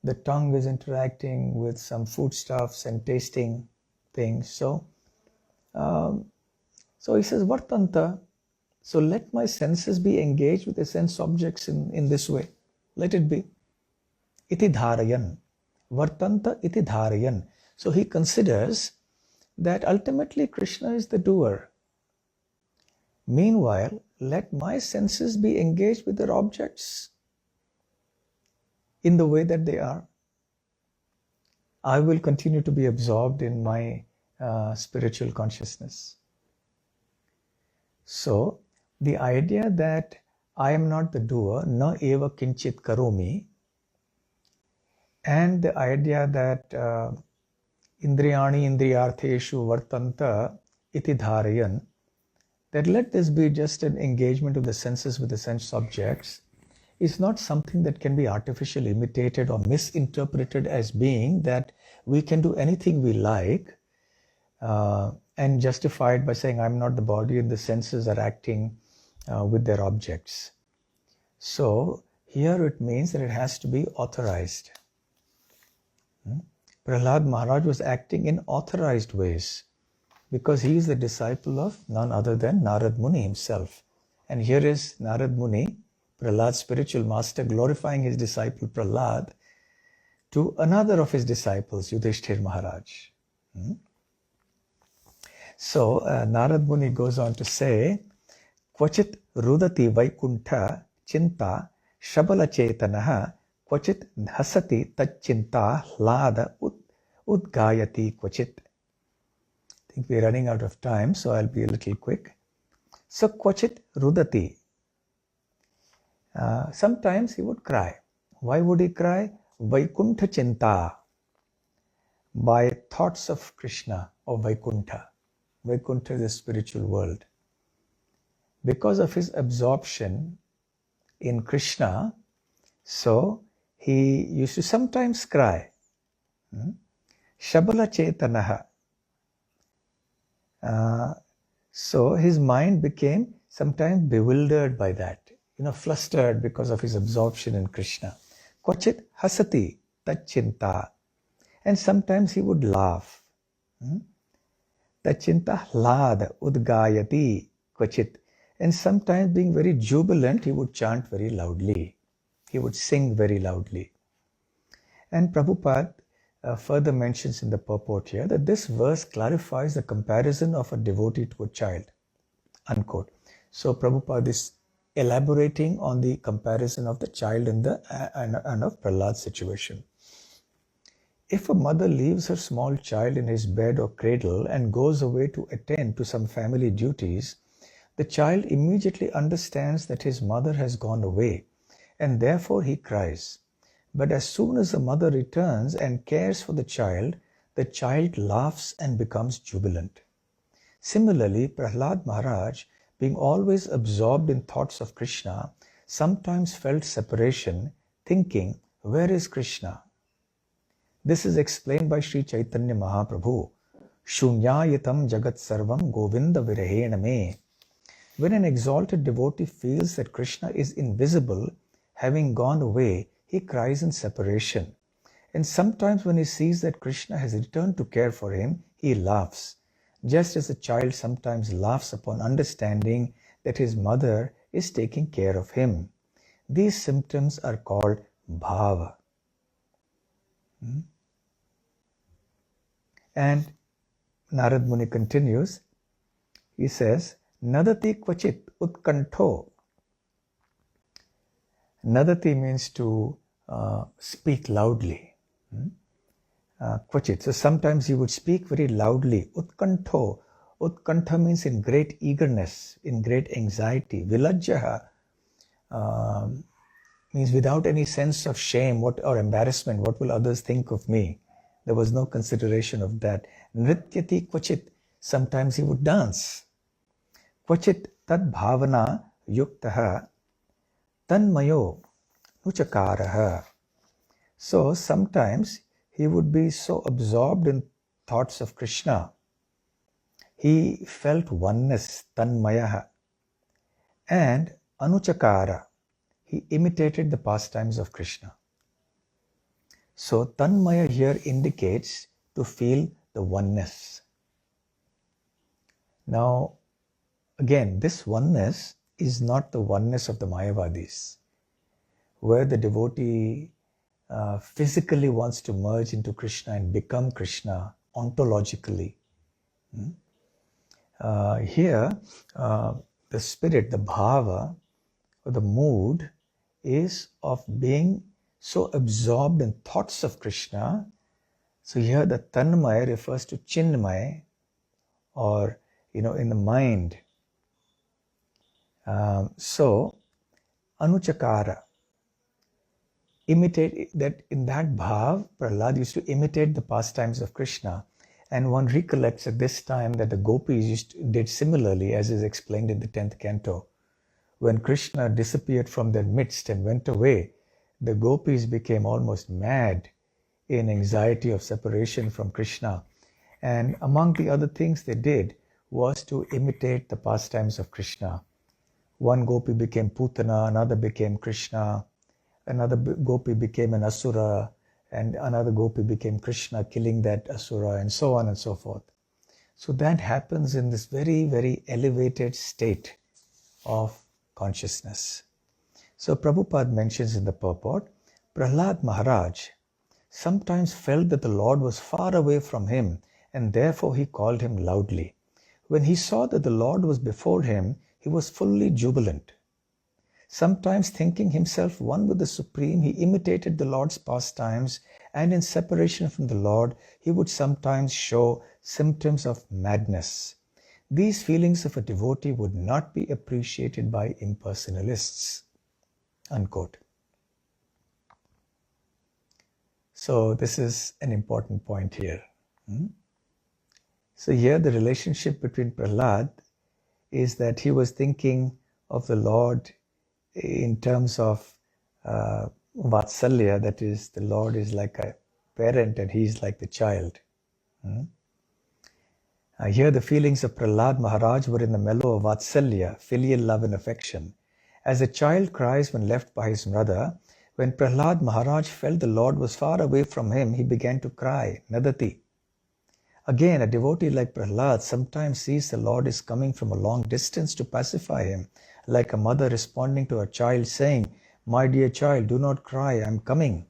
the tongue is interacting with some foodstuffs and tasting things. So he says, Vartanta, so let my senses be engaged with the sense objects in this way. Let it be. Iti dharayan. Vartanta iti dharayan. So he considers that ultimately Krishna is the doer. Meanwhile, let my senses be engaged with their objects in the way that they are. I will continue to be absorbed in my spiritual consciousness. So, the idea that I am not the doer, na eva kinchit karomi, and the idea that indriyani indriyartheshu vartanta iti dharayan, that let this be just an engagement of the senses with the sense objects, is not something that can be artificially imitated or misinterpreted as being that we can do anything we like and justify it by saying I'm not the body and the senses are acting with their objects. So here it means that it has to be authorized. Prahlad Maharaj was acting in authorized ways, because he is the disciple of none other than Narad Muni himself. And here is Narad Muni, Prahlad's spiritual master, glorifying his disciple Prahlad to another of his disciples, Yudhishthir Maharaj. So Narad Muni goes on to say, Kvachit rudati vaikuntha chinta shabala chetanaha kvachit dhasati tachinta hlada udgayati kvachit. I think we're running out of time, so I'll be a little quick. So, kvachit rudati. Sometimes he would cry. Why would he cry? Vaikuntha chinta. By thoughts of Krishna or Vaikuntha. Vaikuntha is the spiritual world. Because of his absorption in Krishna, so he used to sometimes cry. Shabala Chetanaha. So his mind became sometimes bewildered by that, flustered because of his absorption in Krishna. Kvachit hasati tachinta. And sometimes he would laugh. Tachinta hlad udgayati kvachit. And sometimes, being very jubilant, he would chant very loudly. He would sing very loudly. And Prabhupada further mentions in the purport here that this verse clarifies the comparison of a devotee to a child, unquote. So Prabhupada is elaborating on the comparison of the child and of Prahlad's situation. If a mother leaves her small child in his bed or cradle and goes away to attend to some family duties, the child immediately understands that his mother has gone away, and therefore he cries. But as soon as the mother returns and cares for the child laughs and becomes jubilant. Similarly, Prahlad Maharaj, being always absorbed in thoughts of Krishna, sometimes felt separation, thinking, where is Krishna? This is explained by Sri Chaitanya Mahaprabhu. Shunyayatam jagat sarvam govinda virahena me. When an exalted devotee feels that Krishna is invisible, having gone away, he cries in separation. And sometimes when he sees that Krishna has returned to care for him, he laughs, just as a child sometimes laughs upon understanding that his mother is taking care of him. These symptoms are called bhava. And Narad Muni continues, he says, Nadati kvachit utkantho. Nadati means to speak loudly. Kvachit. So sometimes he would speak very loudly. Utkantho. Utkantha means in great eagerness, in great anxiety. Vilajjaha means without any sense of shame or embarrassment. What will others think of me? There was no consideration of that. Nrityati kvachit. Sometimes he would dance. Kvachit tad bhavana yuktaha tanmayo nuchakaraha. So sometimes he would be so absorbed in thoughts of Krishna, he felt oneness, tanmayaha, and anuchakara. He imitated the pastimes of Krishna. So tanmaya here indicates to feel the oneness. Now, again, this oneness is not the oneness of the Mayavadis, where the devotee physically wants to merge into Krishna and become Krishna ontologically. Here, the spirit, the bhava, or the mood is of being so absorbed in thoughts of Krishna. So here the tanmaya refers to chinmaya, or in the mind. So anuchakara, imitate that. In that bhav, Prahlad used to imitate the pastimes of Krishna, and one recollects at this time that the gopis did similarly, as is explained in the 10th canto. When Krishna disappeared from their midst and went away, the gopis became almost mad in anxiety of separation from Krishna. And among the other things they did was to imitate the pastimes of Krishna. One gopi became Putana, another became Krishna, another gopi became an asura, and another gopi became Krishna, killing that asura, and so on and so forth. So that happens in this very, very elevated state of consciousness. So Prabhupada mentions in the purport, Prahlad Maharaj sometimes felt that the Lord was far away from him, and therefore he called him loudly. When he saw that the Lord was before him, he was fully jubilant. Sometimes thinking himself one with the Supreme, he imitated the Lord's pastimes, and in separation from the Lord, he would sometimes show symptoms of madness. These feelings of a devotee would not be appreciated by impersonalists. Unquote. So this is an important point here. So here the relationship between Prahlad is that he was thinking of the Lord in terms of Vatsalya, that is, the Lord is like a parent and he is like the child. Here the feelings of Prahlad Maharaj were in the mellow of Vatsalya, filial love and affection. As a child cries when left by his mother, when Prahlad Maharaj felt the Lord was far away from him, he began to cry, Nadati. Again, a devotee like Prahlad sometimes sees the Lord is coming from a long distance to pacify him, like a mother responding to a child saying, My dear child, do not cry, I am coming.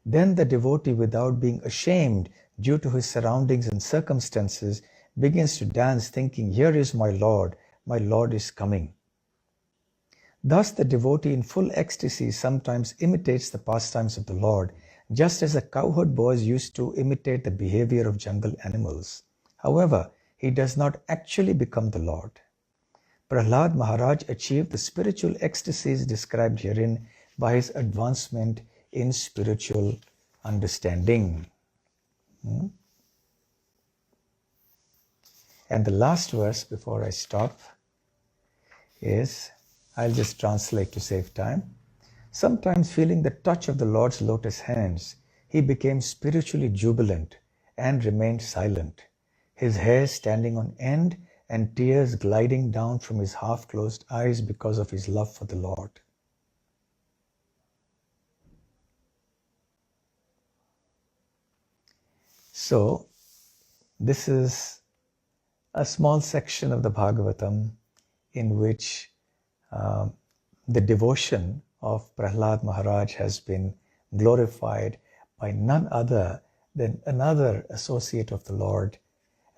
Then the devotee, without being ashamed due to his surroundings and circumstances, begins to dance thinking, Here is my Lord is coming. Thus the devotee in full ecstasy sometimes imitates the pastimes of the Lord, just as a cowherd boy used to imitate the behavior of jungle animals. However, he does not actually become the Lord. Prahlad Maharaj achieved the spiritual ecstasies described herein by his advancement in spiritual understanding. And the last verse before I stop is, I'll just translate to save time. Sometimes feeling the touch of the Lord's lotus hands, he became spiritually jubilant and remained silent, his hair standing on end and tears gliding down from his half-closed eyes because of his love for the Lord. So, this is a small section of the Bhagavatam in which the devotion of Prahlad Maharaj has been glorified by none other than another associate of the Lord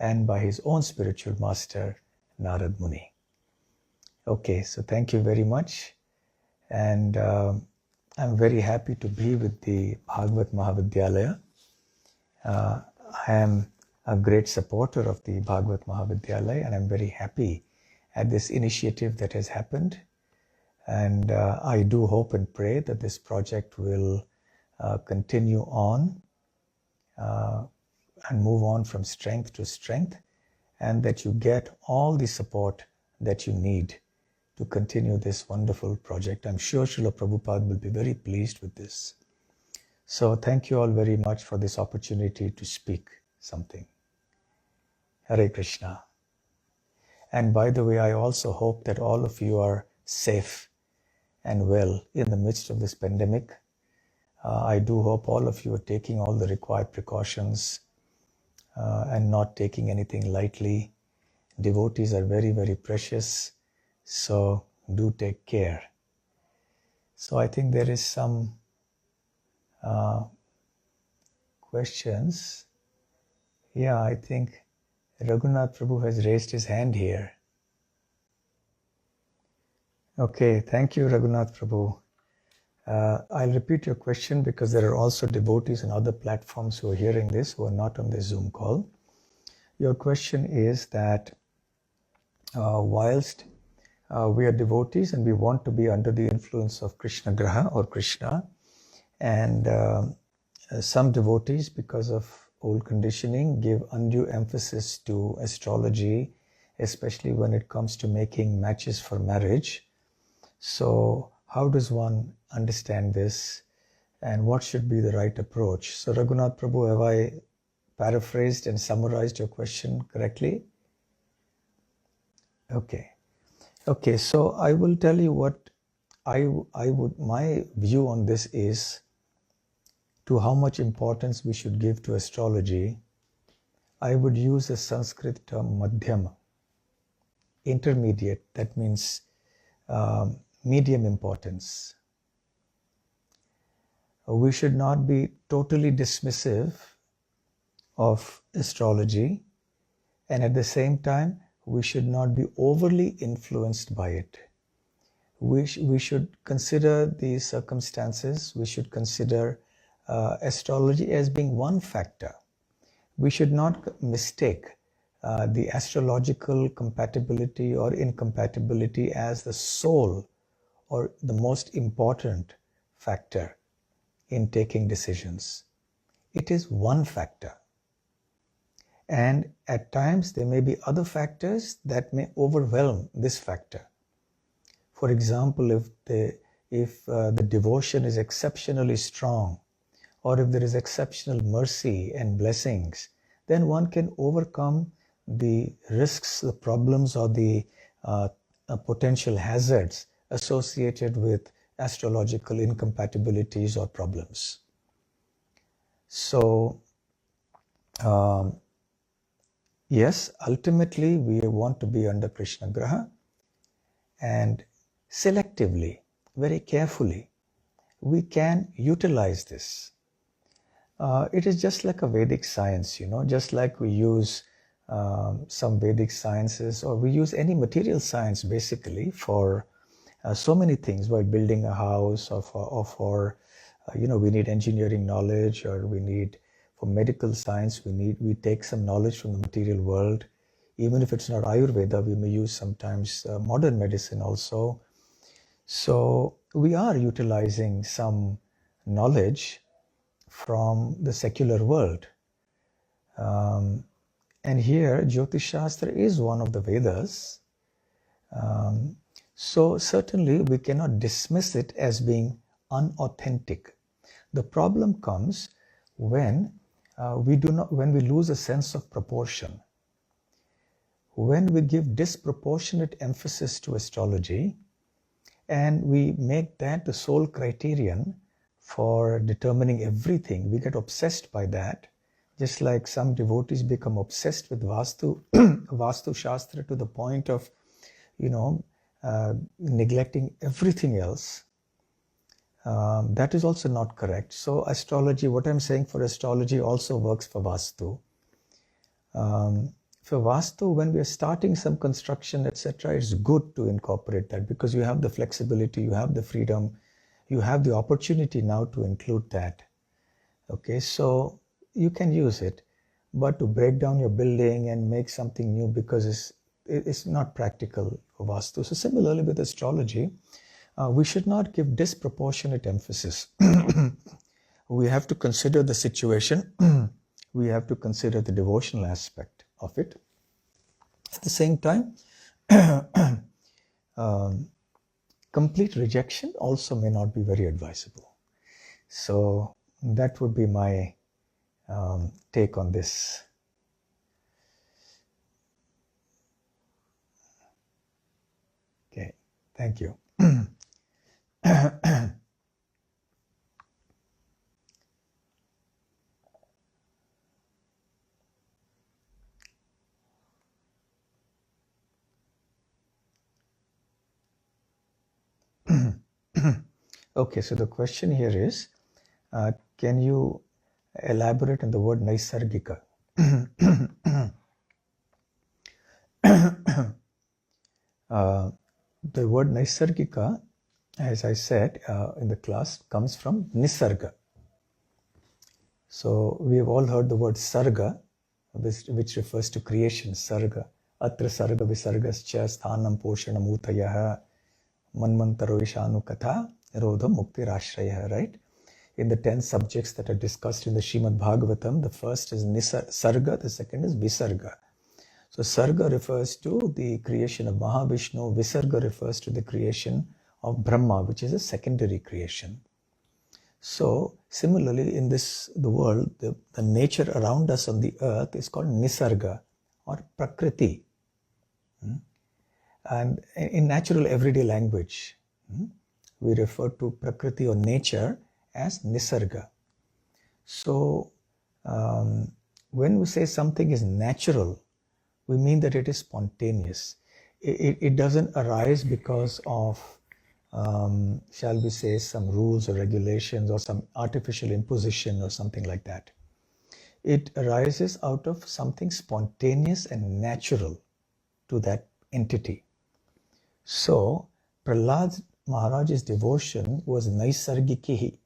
and by his own spiritual master, Narad Muni. Okay, so thank you very much. And I'm very happy to be with the Bhagavad Mahavidyalaya. I am a great supporter of the Bhagavad Mahavidyalaya, and I'm very happy at this initiative that has happened. And I do hope and pray that this project will continue on and move on from strength to strength, and that you get all the support that you need to continue this wonderful project. I'm sure Srila Prabhupada will be very pleased with this. So thank you all very much for this opportunity to speak something. Hare Krishna. And by the way, I also hope that all of you are safe and well in the midst of this pandemic. I do hope all of you are taking all the required precautions and not taking anything lightly. Devotees are very, very precious, so do take care. So I think there is some questions. Yeah, I think Raghunath Prabhu has raised his hand here. Okay, thank you, Raghunath Prabhu. I'll repeat your question because there are also devotees on other platforms who are hearing this, who are not on this Zoom call. Your question is that whilst we are devotees and we want to be under the influence of Krishna Graha or Krishna, and some devotees, because of old conditioning, give undue emphasis to astrology, especially when it comes to making matches for marriage. So how does one understand this, and what should be the right approach? So Raghunath Prabhu, have I paraphrased and summarized your question correctly? Okay. Okay, so I will tell you what my view on this is, to how much importance we should give to astrology. I would use a Sanskrit term, madhyama, intermediate. That means medium importance. We should not be totally dismissive of astrology, and at the same time, we should not be overly influenced by it. We should consider the circumstances. We should consider astrology as being one factor. We should not mistake the astrological compatibility or incompatibility as the sole or the most important factor in taking decisions. It is one factor. And at times there may be other factors that may overwhelm this factor. For example, if the devotion is exceptionally strong, or if there is exceptional mercy and blessings, then one can overcome the risks, the problems, or the potential hazards associated with astrological incompatibilities or problems. So, yes, ultimately we want to be under Krishna Graha, and selectively, very carefully, we can utilize this. It is just like a Vedic science, just like we use some Vedic sciences, or we use any material science basically for so many things, while building a house, or for we need engineering knowledge, or we need, for medical science, we take some knowledge from the material world. Even if it's not Ayurveda, we may use sometimes modern medicine also. So we are utilizing some knowledge from the secular world. And here, Jyotish Shastra is one of the Vedas. So certainly we cannot dismiss it as being unauthentic. The problem comes when when we lose a sense of proportion. When we give disproportionate emphasis to astrology, and we make that the sole criterion for determining everything, we get obsessed by that, just like some devotees become obsessed with Vastu Shastra to the point of, neglecting everything else. That is also not correct. So astrology, what I'm saying for astrology also works for Vastu. For Vastu, when we are starting some construction, etc., it's good to incorporate that, because you have the flexibility, you have the freedom, you have the opportunity now to include that. Okay, so you can use it, but to break down your building and make something new, because it's not practical for Vastu. So similarly with astrology, we should not give disproportionate emphasis. We have to consider the situation. We have to consider the devotional aspect of it. At the same time, complete rejection also may not be very advisable. So that would be my take on this. Okay, thank you. Okay, so the question here is, can you elaborate on the word Naisargika? The word Naisargika, as I said in the class, comes from Nisarga. So we have all heard the word Sarga, which refers to creation, Sarga. Atra Sarga Visargascha Sthanam Poshanam Utayaha Manmantaro Ishanu Katha Rodha Mukti Rashraya, right? In the 10 subjects that are discussed in the Srimad Bhagavatam, the first is Sarga, the second is Visarga. So Sarga refers to the creation of Mahavishnu, Visarga refers to the creation of Brahma, which is a secondary creation. So similarly in the world, the nature around us on the earth is called Nisarga or Prakriti. And in natural everyday language, we refer to Prakriti or nature as Nisarga. So when we say something is natural, we mean that it is spontaneous. It doesn't arise because of, shall we say, some rules or regulations or some artificial imposition or something like that. It arises out of something spontaneous and natural to that entity. So Prahlad Maharaj's devotion was Naisargiki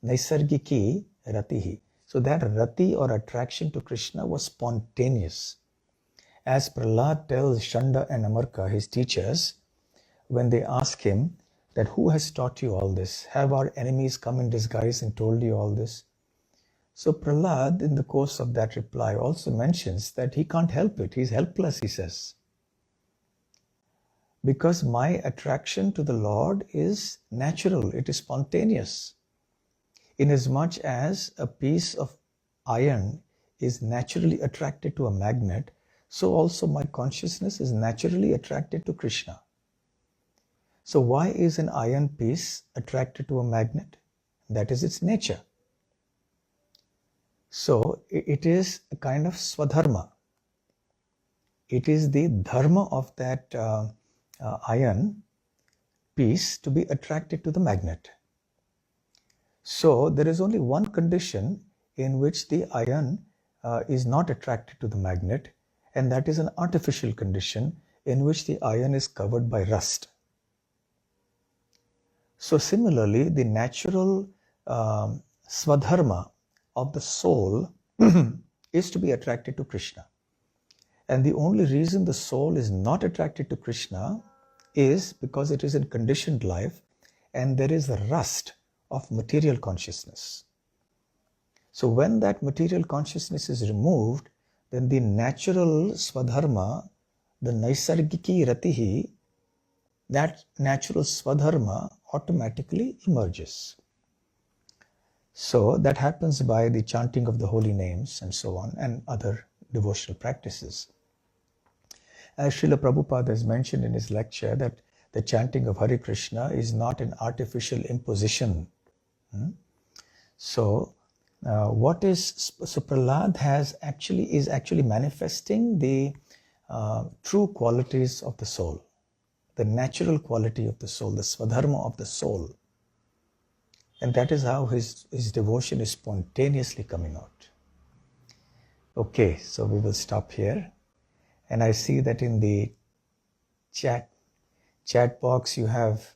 Ratihi. So that Rati or attraction to Krishna was spontaneous. As Prahlad tells Shanda and Amarka, his teachers, when they ask him that who has taught you all this? Have our enemies come in disguise and told you all this? So Prahlad, in the course of that reply, also mentions that he can't help it. He's helpless, he says. Because my attraction to the Lord is natural, it is spontaneous. Inasmuch as a piece of iron is naturally attracted to a magnet, so also my consciousness is naturally attracted to Krishna. So why is an iron piece attracted to a magnet? That is its nature. So it is a kind of swadharma. It is the dharma of that iron piece to be attracted to the magnet. So there is only one condition in which the iron is not attracted to the magnet, and that is an artificial condition in which the iron is covered by rust. So similarly, the natural swadharma of the soul is to be attracted to Krishna. And the only reason the soul is not attracted to Krishna is because it is in conditioned life and there is a rust of material consciousness. So when that material consciousness is removed, then the natural swadharma, the naisargiki ratihi, that natural swadharma automatically emerges. So that happens by the chanting of the holy names and so on, and other devotional practices. As Srila Prabhupada has mentioned in his lecture, that the chanting of Hare Krishna is not an artificial imposition. So Prahlad is actually manifesting the true qualities of the soul, the natural quality of the soul, the swadharma of the soul. And that is how his devotion is spontaneously coming out. Okay, so we will stop here. And I see that in the chat box you have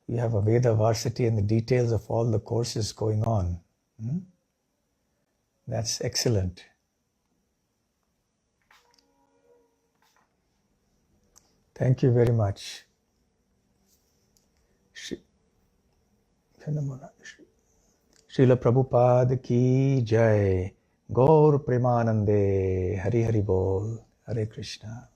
a Veda Varsity and the details of all the courses going on. That's excellent. Thank you very much. Srila Prabhupada ki jai. Gaur Premanande. Hari Hari Bol. Hare Krishna.